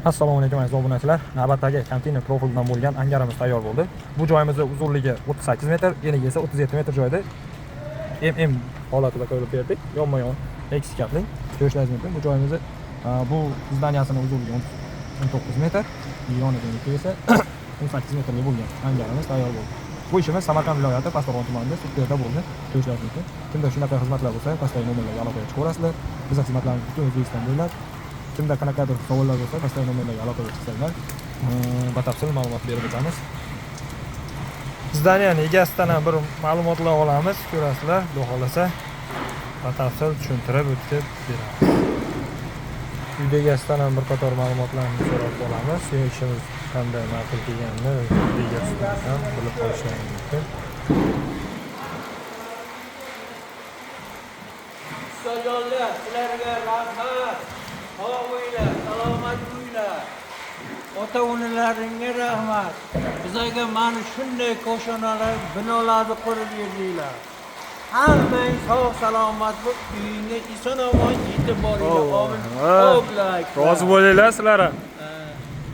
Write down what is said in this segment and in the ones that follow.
Assalomu alaykum aziz obunachilar. Navbatdagi konteyner profildan bo'lgan angarimiz tayyor bo'ldi. Bu joyimizning uzunligi 38 metr, enligi esa 37 metr joyda holatida qo'yib berdik. Yonma-yon X kapling. Ko'rishingiz mumkin. Bu joyimizni bu zdaniyasining uzunligi 19 metr, yonidagi esa 18 metrlik bo'lgan angarimiz tayyor bo'ldi. Bu ishimiz Samarqand viloyati Pastdarg'om tumanida Sutterda bo'ldi. Ko'rishingiz mumkin. Kimda shunaqa xizmatlar bo'lsa, pastdagi nomerlarga aloqaga chiqaverasizlar. Biz xizmatlarimizni butun O'zbekiston bo'ylab kimda qanaqadir savollar bo'lsa, pastdagi nomerlarga aloqaga chiqsanglar, batafsil ma'lumot berib o'tamiz. Zdaniyaning egasidan ham bir ma'lumotlar olamiz, ko'rasizlar. Xudo xolasa batafsil tushuntirib o'tib beramiz. Uyda egasidan ham bir qator ma'lumotlarni so'rab olamiz. Ishimiz qanday ma'qul kelganini egasidan ham bilib qolishingiz mumkin. Ustajonlar, sizlarga rahmat. Sog'inglar, salomat bo'linglar. Ota-onalaringga rahmat. Bizlarga mana shunday koshonalar, binolarni qurib berdinglar. Hammang sog' salomat bo'lib, uyingga eson-omon yetib boringlar. Amin. Rozi bo'linglar sizlar ham.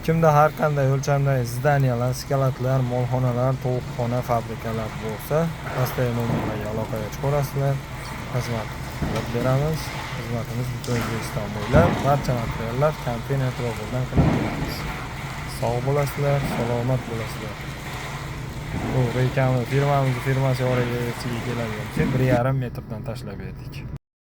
Kimda har qanday o'lchamdagi zdaniyalar, skalatlar, molxonalar, tovuqxona, fabrikalar bo'lsa, pastdagi nomerlarga aloqaga chiqaverasizlar. Xizmat qilib beramiz. Xizmatimiz butun O'zbekiston bo'ylab barcha materiallar konteyner profildan qilib beramiz. Sog' bo'lasizlar, salomat bo'lasizlar. Bu reklama firmasi orasiga keladigan 1,5 metrdan tashlab berdik.